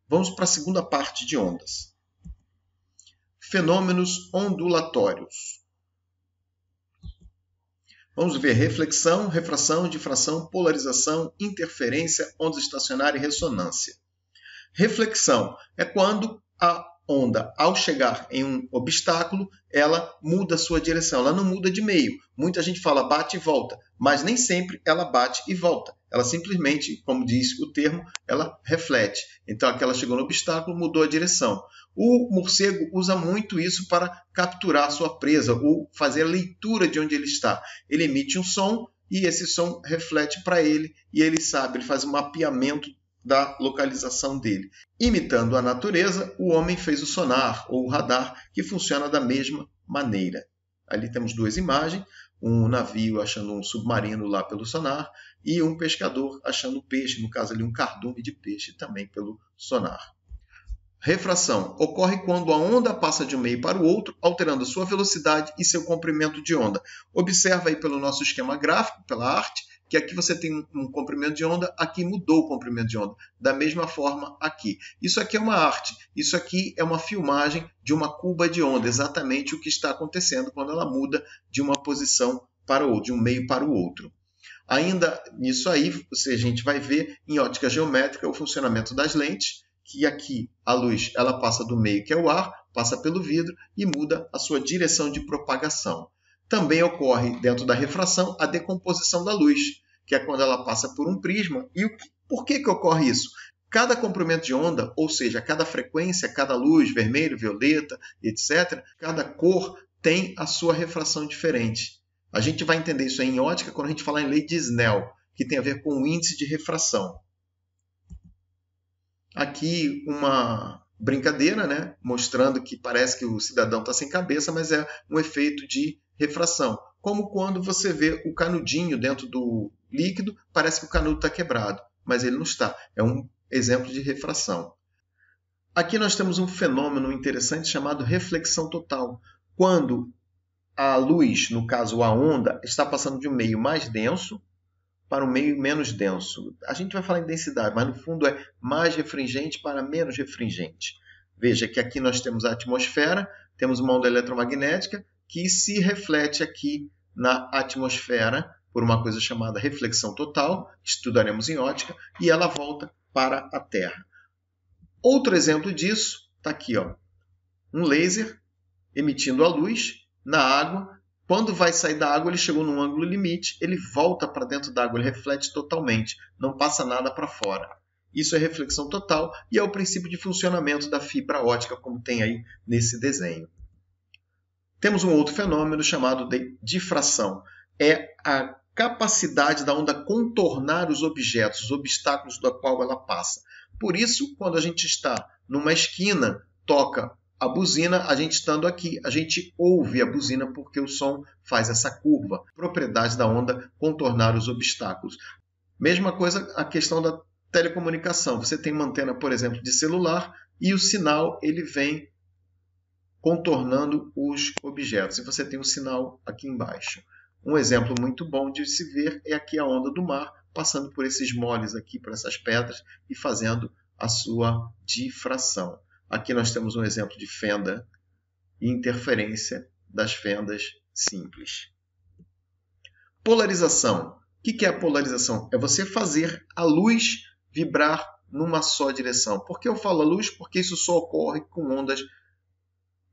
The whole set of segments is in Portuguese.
Vamos para a segunda parte de ondas. Fenômenos ondulatórios. Vamos ver reflexão, refração, difração, polarização, interferência, ondas estacionárias e ressonância. Reflexão é quando a onda, ao chegar em um obstáculo, ela muda a sua direção, ela não muda de meio. Muita gente fala bate e volta, mas nem sempre ela bate e volta. Ela simplesmente, como diz o termo, ela reflete. Então, aquela chegou no obstáculo, mudou a direção. O morcego usa muito isso para capturar sua presa ou fazer a leitura de onde ele está. Ele emite um som e esse som reflete para ele e ele sabe, ele faz um mapeamento da localização dele. Imitando a natureza, o homem fez o sonar ou o radar, que funciona da mesma maneira. Ali temos duas imagens, um navio achando um submarino lá pelo sonar e um pescador achando peixe, no caso ali um cardume de peixe também pelo sonar. Refração ocorre quando a onda passa de um meio para o outro, alterando sua velocidade e seu comprimento de onda. Observa aí pelo nosso esquema gráfico, pela arte, que aqui você tem um comprimento de onda, aqui mudou o comprimento de onda. Da mesma forma aqui. Isso aqui é uma arte, isso aqui é uma filmagem de uma curva de onda, exatamente o que está acontecendo quando ela muda de uma posição para outra, de um meio para o outro. Ainda nisso aí, a gente vai ver em ótica geométrica o funcionamento das lentes, que aqui a luz ela passa do meio, que é o ar, passa pelo vidro e muda a sua direção de propagação. Também ocorre dentro da refração a decomposição da luz, que é quando ela passa por um prisma. E por que ocorre isso? Cada comprimento de onda, ou seja, cada frequência, cada luz, vermelho, violeta, etc., cada cor tem a sua refração diferente. A gente vai entender isso aí em ótica quando a gente falar em lei de Snell, que tem a ver com o índice de refração. Aqui uma brincadeira, né? Mostrando que parece que o cidadão está sem cabeça, mas é um efeito de refração. Como quando você vê o canudinho dentro do líquido, parece que o canudo está quebrado, mas ele não está. É um exemplo de refração. Aqui nós temos um fenômeno interessante chamado reflexão total. Quando a luz, no caso a onda, está passando de um meio mais denso para um meio menos denso. A gente vai falar em densidade, mas no fundo é mais refringente para menos refringente. Veja que aqui nós temos a atmosfera, temos uma onda eletromagnética que se reflete aqui na atmosfera por uma coisa chamada reflexão total, estudaremos em ótica, e ela volta para a Terra. Outro exemplo disso está aqui, ó, um laser emitindo a luz na água. Quando vai sair da água, ele chegou num ângulo limite, ele volta para dentro da água, ele reflete totalmente, não passa nada para fora. Isso é reflexão total e é o princípio de funcionamento da fibra ótica, como tem aí nesse desenho. Temos um outro fenômeno chamado de difração. É a capacidade da onda contornar os objetos, os obstáculos do qual ela passa. Por isso, quando a gente está numa esquina, toca a buzina, a gente estando aqui, a gente ouve a buzina porque o som faz essa curva. Propriedade da onda contornar os obstáculos. Mesma coisa a questão da telecomunicação. Você tem uma antena, por exemplo, de celular e o sinal ele vem contornando os objetos. E você tem o sinal aqui embaixo. Um exemplo muito bom de se ver é aqui a onda do mar, passando por esses moles aqui, por essas pedras e fazendo a sua difração. Aqui nós temos um exemplo de fenda e interferência das fendas simples. Polarização. O que é a polarização? É você fazer a luz vibrar numa só direção. Por que eu falo a luz? Porque isso só ocorre com ondas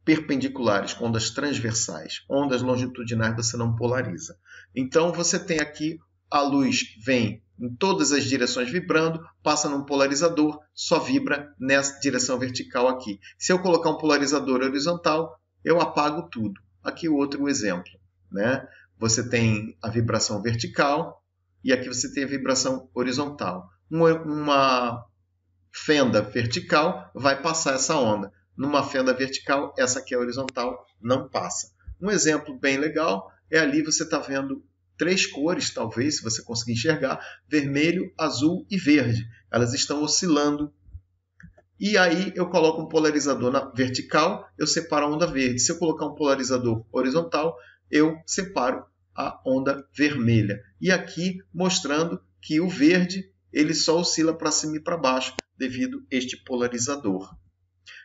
perpendiculares, com ondas transversais. Ondas longitudinais você não polariza. Então você tem aqui a luz vem em todas as direções vibrando, passa num polarizador, só vibra nessa direção vertical aqui. Se eu colocar um polarizador horizontal, eu apago tudo. Aqui outro exemplo, né? Você tem a vibração vertical e aqui você tem a vibração horizontal. Uma fenda vertical vai passar essa onda. Numa fenda vertical, essa aqui é horizontal, não passa. Um exemplo bem legal é ali você está vendo 3 cores, talvez, se você conseguir enxergar, vermelho, azul e verde. Elas estão oscilando. E aí eu coloco um polarizador na vertical, eu separo a onda verde. Se eu colocar um polarizador horizontal, eu separo a onda vermelha. E aqui mostrando que o verde ele só oscila para cima e para baixo, devido a este polarizador.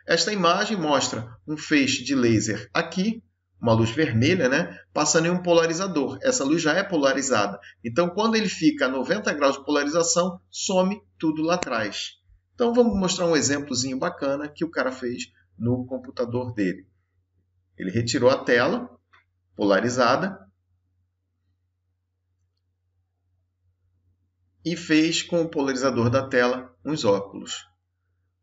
Esta imagem mostra um feixe de laser aqui, uma luz vermelha, né, passando em um polarizador. Essa luz já é polarizada. Então, quando ele fica a 90 graus de polarização, some tudo lá atrás. Então, vamos mostrar um exemplozinho bacana que o cara fez no computador dele. Ele retirou a tela polarizada e fez com o polarizador da tela uns óculos.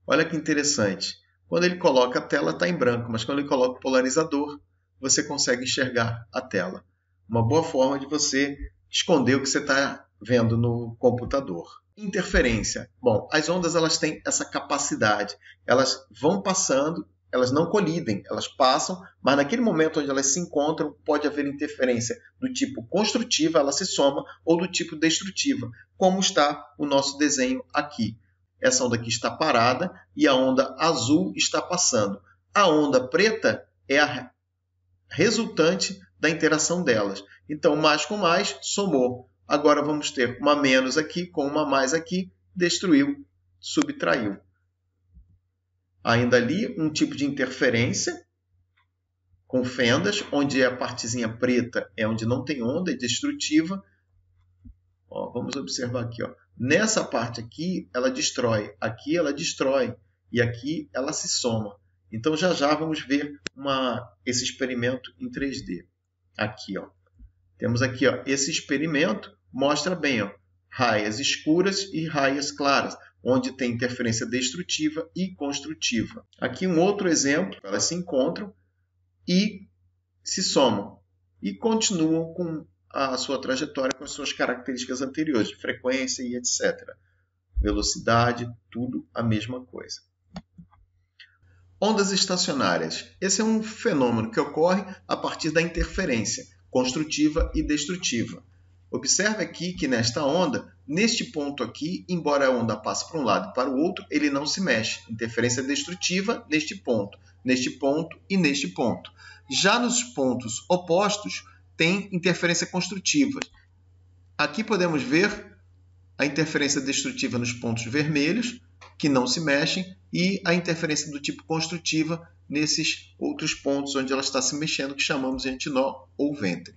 Olha que interessante. Quando ele coloca a tela, está em branco, mas quando ele coloca o polarizador, você consegue enxergar a tela. Uma boa forma de você esconder o que você está vendo no computador. Interferência. Bom, as ondas elas têm essa capacidade. Elas vão passando, elas não colidem, elas passam, mas naquele momento onde elas se encontram, pode haver interferência do tipo construtiva, ela se soma, ou do tipo destrutiva, como está o nosso desenho aqui. Essa onda aqui está parada e a onda azul está passando. A onda preta é a resultante da interação delas. Então, mais com mais, somou. Agora vamos ter uma menos aqui com uma mais aqui, destruiu, subtraiu. Ainda ali, um tipo de interferência com fendas, onde a partezinha preta é onde não tem onda, é destrutiva. Ó, vamos observar aqui. Ó. Nessa parte aqui, ela destrói. Aqui ela destrói. E aqui ela se soma. Então, já vamos ver esse experimento em 3D. Aqui, ó. Temos aqui, ó, esse experimento mostra bem, ó, raias escuras e raias claras, onde tem interferência destrutiva e construtiva. Aqui um outro exemplo, elas se encontram e se somam e continuam com a sua trajetória com as suas características anteriores, de frequência e etc. Velocidade, tudo a mesma coisa. Ondas estacionárias. Esse é um fenômeno que ocorre a partir da interferência construtiva e destrutiva. Observe aqui que nesta onda, neste ponto aqui, embora a onda passe para um lado e para o outro, ele não se mexe. Interferência destrutiva neste ponto e neste ponto. Já nos pontos opostos, tem interferência construtiva. Aqui podemos ver a interferência destrutiva nos pontos vermelhos, que não se mexem, e a interferência do tipo construtiva nesses outros pontos onde ela está se mexendo, que chamamos de antinó ou ventre.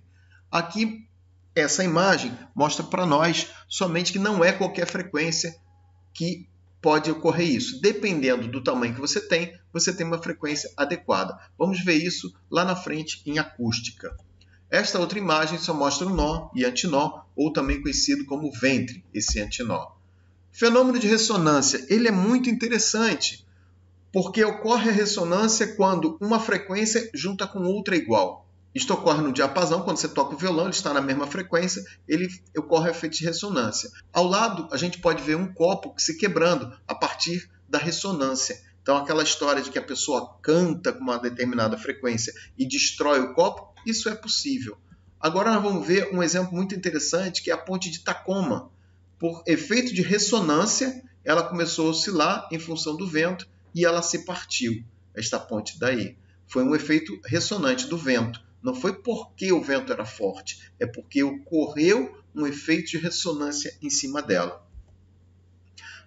Aqui, essa imagem mostra para nós somente que não é qualquer frequência que pode ocorrer isso. Dependendo do tamanho que você tem uma frequência adequada. Vamos ver isso lá na frente em acústica. Esta outra imagem só mostra o nó e antinó, ou também conhecido como ventre, esse antinó. Fenômeno de ressonância, ele é muito interessante, porque ocorre a ressonância quando uma frequência junta com outra igual. Isto ocorre no diapasão, quando você toca o violão, ele está na mesma frequência, ocorre o efeito de ressonância. Ao lado, a gente pode ver um copo se quebrando a partir da ressonância. Então, aquela história de que a pessoa canta com uma determinada frequência e destrói o copo, isso é possível. Agora nós vamos ver um exemplo muito interessante, que é a ponte de Tacoma. Por efeito de ressonância, ela começou a oscilar em função do vento e ela se partiu, esta ponte daí. Foi um efeito ressonante do vento. Não foi porque o vento era forte, é porque ocorreu um efeito de ressonância em cima dela.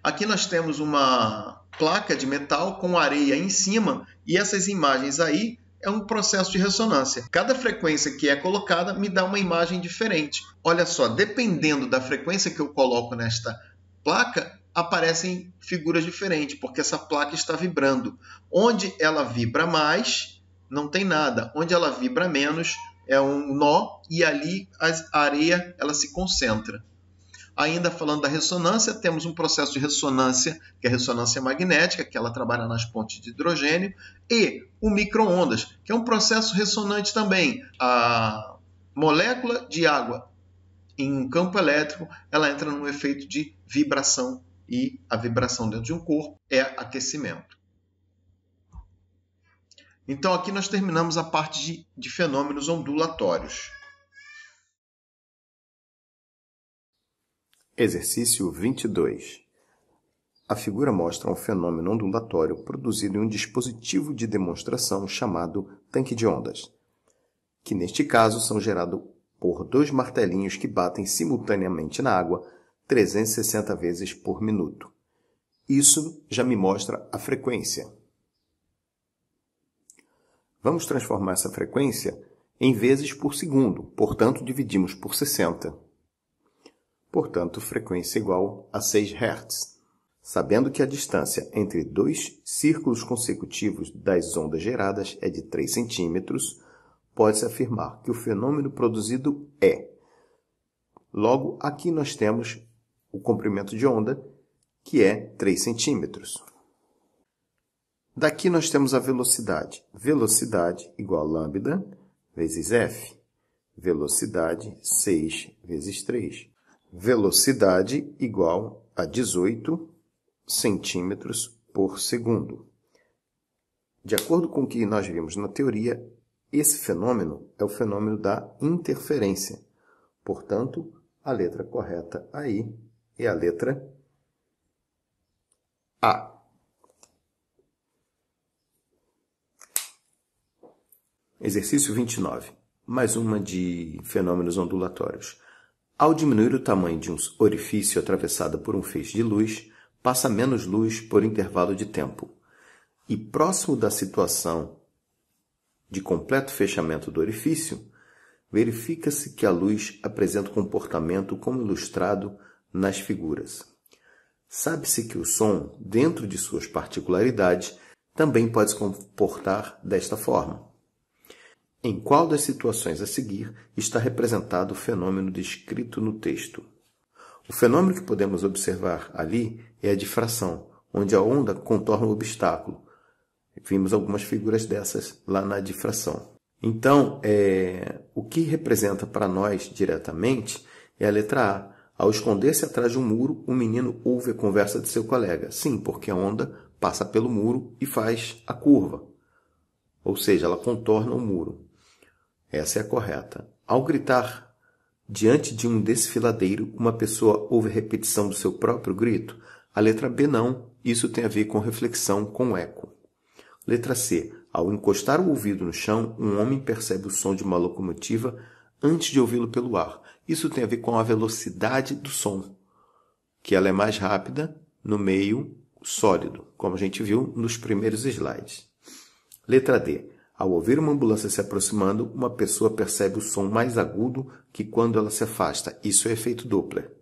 Aqui nós temos uma placa de metal com areia em cima e essas imagens aí é um processo de ressonância. Cada frequência que é colocada me dá uma imagem diferente. Olha só, dependendo da frequência que eu coloco nesta placa, aparecem figuras diferentes, porque essa placa está vibrando. Onde ela vibra mais, não tem nada. Onde ela vibra menos, é um nó e ali a areia ela se concentra. Ainda falando da ressonância, temos um processo de ressonância, que é a ressonância magnética, que ela trabalha nas pontes de hidrogênio, e o micro-ondas, que é um processo ressonante também. A molécula de água em um campo elétrico, ela entra num efeito de vibração, e a vibração dentro de um corpo é aquecimento. Então, aqui nós terminamos a parte de fenômenos ondulatórios. Exercício 22. A figura mostra um fenômeno ondulatório produzido em um dispositivo de demonstração chamado tanque de ondas, que neste caso são gerados por dois martelinhos que batem simultaneamente na água 360 vezes por minuto. Isso já me mostra a frequência. Vamos transformar essa frequência em vezes por segundo, portanto, dividimos por 60. Portanto, frequência igual a 6 Hz. Sabendo que a distância entre dois círculos consecutivos das ondas geradas é de 3 centímetros, pode-se afirmar que o fenômeno produzido é. Logo, aqui nós temos o comprimento de onda, que é 3 centímetros. Daqui nós temos a velocidade. Velocidade igual a lambda vezes f. Velocidade 6 vezes 3. Velocidade igual a 18 centímetros por segundo. De acordo com o que nós vimos na teoria, esse fenômeno é o fenômeno da interferência. Portanto, a letra correta aí é a letra A. Exercício 29. Mais uma de fenômenos ondulatórios. Ao diminuir o tamanho de um orifício atravessado por um feixe de luz, passa menos luz por intervalo de tempo. E próximo da situação de completo fechamento do orifício, verifica-se que a luz apresenta um comportamento como ilustrado nas figuras. Sabe-se que o som, dentro de suas particularidades, também pode se comportar desta forma. Em qual das situações a seguir está representado o fenômeno descrito no texto? O fenômeno que podemos observar ali é a difração, onde a onda contorna o obstáculo. Vimos algumas figuras dessas lá na difração. Então, o que representa para nós diretamente é a letra A. Ao esconder-se atrás de um muro, o menino ouve a conversa de seu colega. Sim, porque a onda passa pelo muro e faz a curva. Ou seja, ela contorna o muro. Essa é a correta. Ao gritar diante de um desfiladeiro, uma pessoa ouve a repetição do seu próprio grito? A letra B não. Isso tem a ver com reflexão, com eco. Letra C. Ao encostar o ouvido no chão, um homem percebe o som de uma locomotiva antes de ouvi-lo pelo ar. Isso tem a ver com a velocidade do som, que ela é mais rápida no meio sólido, como a gente viu nos primeiros slides. Letra D. Ao ouvir uma ambulância se aproximando, uma pessoa percebe o som mais agudo que quando ela se afasta. Isso é efeito Doppler.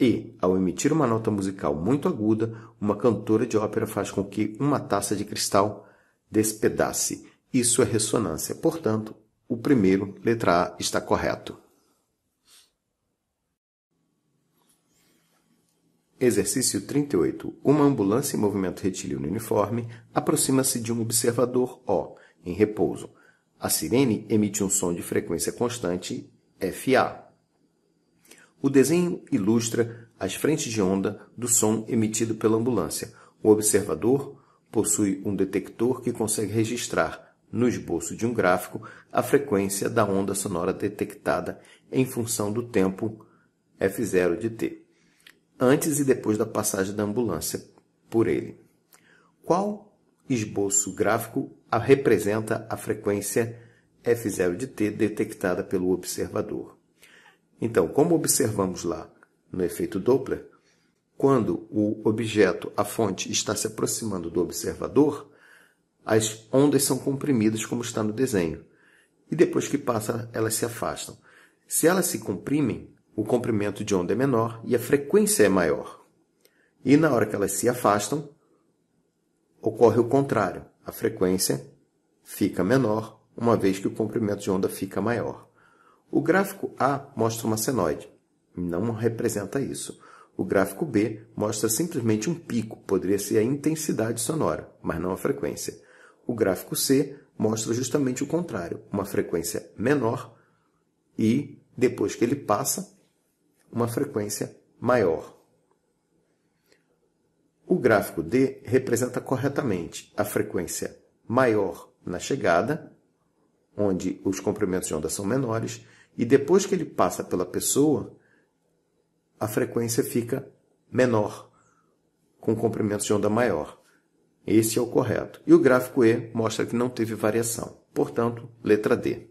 E, ao emitir uma nota musical muito aguda, uma cantora de ópera faz com que uma taça de cristal despedace. Isso é ressonância. Portanto, o primeiro, letra A, está correto. Exercício 38. Uma ambulância em movimento retilíneo uniforme aproxima-se de um observador O, em repouso. A sirene emite um som de frequência constante, FA. O desenho ilustra as frentes de onda do som emitido pela ambulância. O observador possui um detector que consegue registrar, no esboço de um gráfico, a frequência da onda sonora detectada em função do tempo f0 de t, antes e depois da passagem da ambulância por ele. Qual esboço gráfico representa a frequência f0 de t detectada pelo observador? Então, como observamos lá no efeito Doppler, quando o objeto, a fonte, está se aproximando do observador, as ondas são comprimidas como está no desenho. E depois que passa, elas se afastam. Se elas se comprimem, o comprimento de onda é menor e a frequência é maior. E na hora que elas se afastam, ocorre o contrário. A frequência fica menor, uma vez que o comprimento de onda fica maior. O gráfico A mostra uma senoide, não representa isso. O gráfico B mostra simplesmente um pico, poderia ser a intensidade sonora, mas não a frequência. O gráfico C mostra justamente o contrário, uma frequência menor e, depois que ele passa, uma frequência maior. O gráfico D representa corretamente a frequência maior na chegada, onde os comprimentos de onda são menores, e depois que ele passa pela pessoa, a frequência fica menor, com comprimentos de onda maior. Esse é o correto. E o gráfico E mostra que não teve variação. Portanto, letra D.